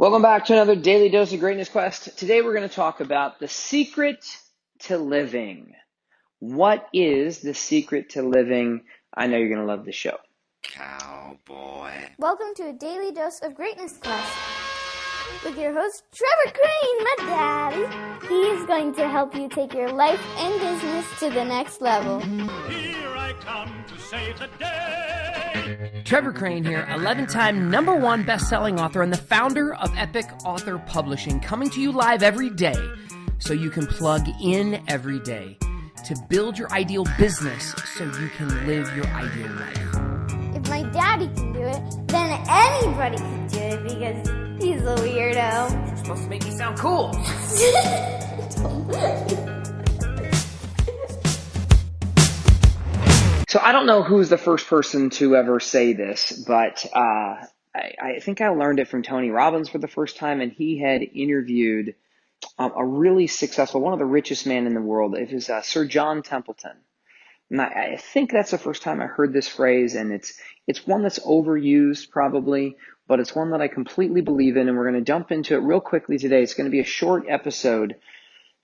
Welcome back to another Daily Dose of Greatness Quest. Today we're going to talk about the secret to living. What is the secret to living? I know you're going to love the show. Cowboy. Welcome to a Daily Dose of Greatness Quest with your host, Trevor Crane, my daddy. He's going to help you take your life and business to the next level. Here I come to save the day. Trevor Crane here, 11-time #1 best-selling author and the founder of Epic Author Publishing, coming to you live every day so you can plug in every day to build your ideal business so you can live your ideal life. If my daddy can do it, then anybody can do it because he's a weirdo. You're supposed to make me sound cool. So I don't know who's the first person to ever say this, but I think I learned it from Tony Robbins for the first time, and he had interviewed a really successful, one of the richest men in the world. It was Sir John Templeton. And I think that's the first time I heard this phrase, and it's one that's overused probably, but it's one that I completely believe in, and we're going to jump into it real quickly today. It's going to be a short episode,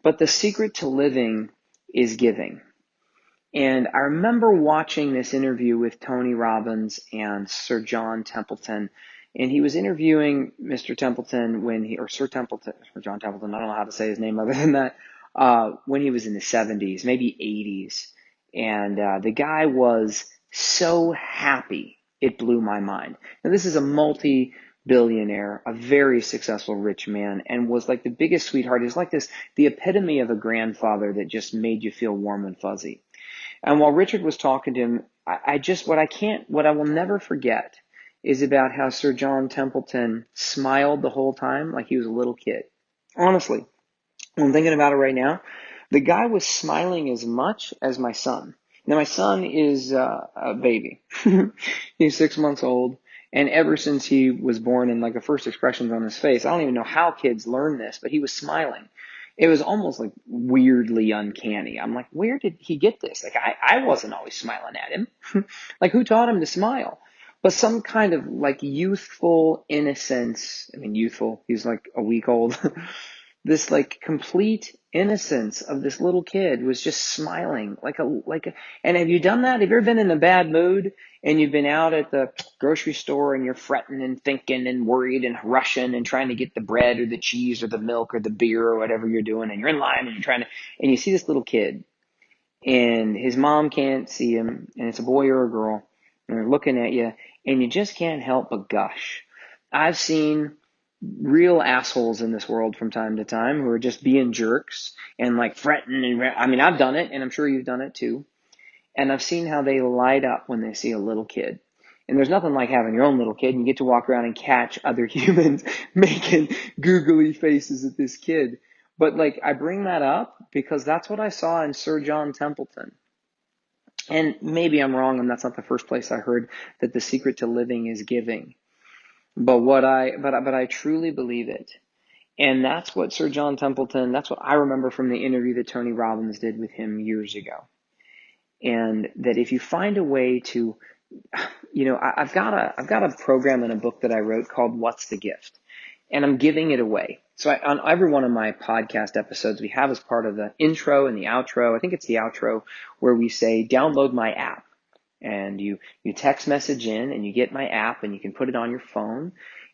but the secret to living is giving. And I remember watching this interview with Tony Robbins and Sir John Templeton, and he was interviewing Mr. Templeton or Sir Templeton, or John Templeton, I don't know how to say his name other than that, when he was in the 70s, maybe 80s. And the guy was so happy, it blew my mind. Now, this is a multi-billionaire, a very successful rich man, and was like the biggest sweetheart. He's like the epitome of a grandfather that just made you feel warm and fuzzy. And while Richard was talking to him, what I will never forget is about how Sir John Templeton smiled the whole time like he was a little kid. Honestly, when I'm thinking about it right now, the guy was smiling as much as my son. Now, my son is a baby. He's 6 months old. And ever since he was born and like the first expressions on his face, I don't even know how kids learn this, but he was smiling. It was almost like weirdly uncanny. I'm like, where did he get this? Like, I wasn't always smiling at him. Like, who taught him to smile? But some kind of like youthful innocence. I mean, youthful, he's like a week old. This like complete innocence of this little kid was just smiling and have you done that? Have you ever been in a bad mood and you've been out at the grocery store and you're fretting and thinking and worried and rushing and trying to get the bread or the cheese or the milk or the beer or whatever you're doing, and you're in line and and you see this little kid and his mom can't see him, and it's a boy or a girl, and they're looking at you and you just can't help but gush. I've seen real assholes in this world from time to time who are just being jerks and like fretting. And I mean, I've done it, and I'm sure you've done it too. And I've seen how they light up when they see a little kid. And there's nothing like having your own little kid, and you get to walk around and catch other humans making googly faces at this kid. But like, I bring that up because that's what I saw in Sir John Templeton. And maybe I'm wrong, and that's not the first place I heard that the secret to living is giving. But I truly believe it. And that's what Sir John Templeton, that's what I remember from the interview that Tony Robbins did with him years ago. And that if you find a way to, I've got a program in a book that I wrote called What's the Gift? And I'm giving it away. So on every one of my podcast episodes, we have as part of the intro and the outro, I think it's the outro, where we say, download my app. And you text message in and you get my app and you can put it on your phone.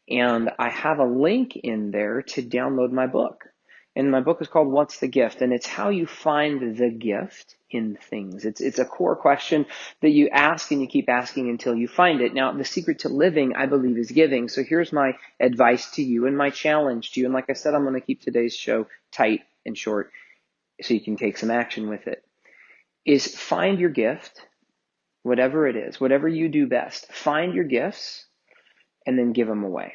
And I have a link in there to download my book. And my book is called What's the Gift? And it's how you find the gift in things. It's a core question that you ask and you keep asking until you find it. Now, the secret to living, I believe, is giving. So here's my advice to you and my challenge to you. And like I said, I'm going to keep today's show tight and short so you can take some action with it. Is find your gift. Whatever it is, whatever you do best, find your gifts and then give them away.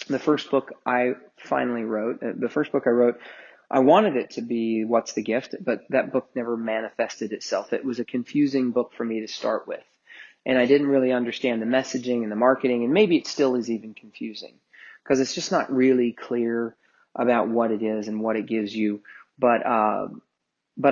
The first book I wrote, I wanted it to be What's the Gift, but that book never manifested itself. It was a confusing book for me to start with. And I didn't really understand the messaging and the marketing, and maybe it still is even confusing because it's just not really clear about what it is and what it gives you. But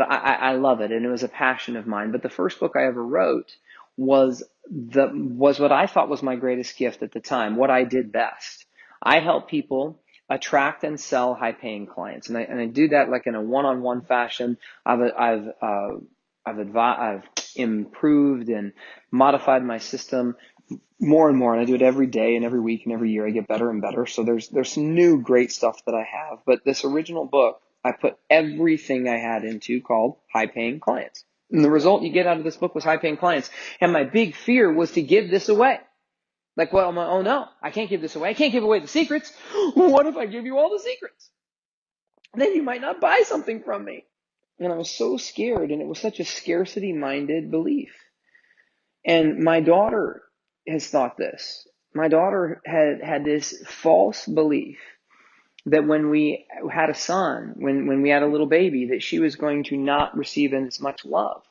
I love it, and it was a passion of mine. But the first book I ever wrote was what I thought was my greatest gift at the time, what I did best. I help people attract and sell high-paying clients, and I do that like in a one-on-one fashion. I've improved and modified my system more and more, and I do it every day and every week and every year. I get better and better. So there's some new great stuff that I have. But this original book, I put everything I had into, called High-Paying Clients. And the result you get out of this book was high-paying clients. And my big fear was to give this away. Like, well, I'm like, oh no, I can't give this away. I can't give away the secrets. What if I give you all the secrets? Then you might not buy something from me. And I was so scared, and it was such a scarcity-minded belief. And my daughter has thought this. My daughter had this false belief that when we had a son, when we had a little baby, that she was going to not receive as much love.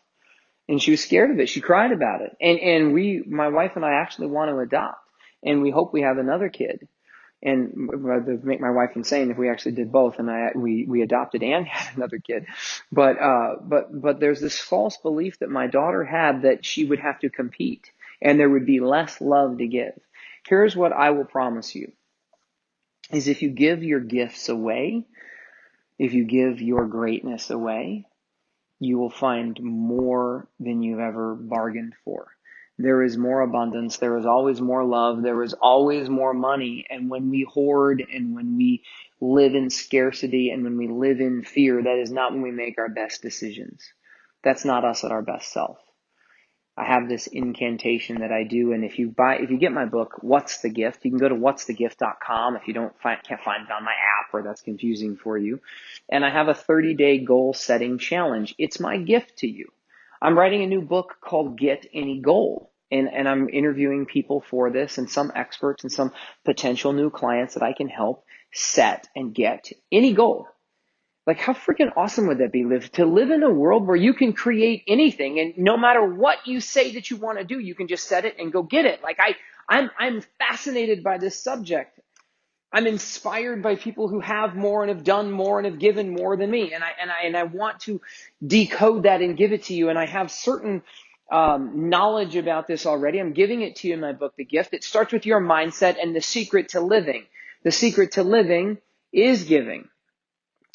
And she was scared of it. She cried about it. And my wife and I actually want to adopt. And we hope we have another kid. And to make my wife insane if we actually did both, and we adopted and had another kid. But there's this false belief that my daughter had, that she would have to compete and there would be less love to give. Here's what I will promise you, is if you give your gifts away, if you give your greatness away, you will find more than you've ever bargained for. There is more abundance. There is always more love. There is always more money. And when we hoard and when we live in scarcity and when we live in fear, that is not when we make our best decisions. That's not us at our best self. I have this incantation that I do, and if you get my book, What's the Gift, you can go to whatsthegift.com if you can't find it on my app or that's confusing for you. And I have a 30-day goal setting challenge. It's my gift to you. I'm writing a new book called Get Any Goal, and I'm interviewing people for this, and some experts and some potential new clients that I can help set and get any goal. Like, how freaking awesome would that be, to live in a world where you can create anything, and no matter what you say that you want to do, you can just set it and go get it. Like, I'm fascinated by this subject. I'm inspired by people who have more and have done more and have given more than me, and I want to decode that and give it to you. And I have certain knowledge about this already. I'm giving it to you in my book, The Gift. It starts with your mindset and the secret to living. The secret to living is giving.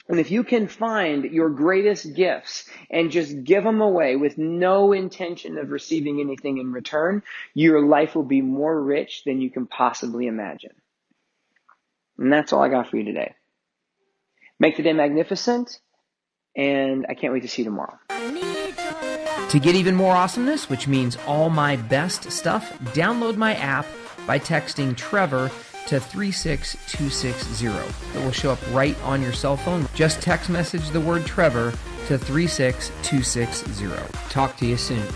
And if you can find your greatest gifts and just give them away with no intention of receiving anything in return, your life will be more rich than you can possibly imagine. And that's all I got for you today. Make the day magnificent, and I can't wait to see you tomorrow. To get even more awesomeness, which means all my best stuff, download my app by texting Trevor to 36260. It will show up right on your cell phone. Just text message the word Trevor to 36260. Talk to you soon.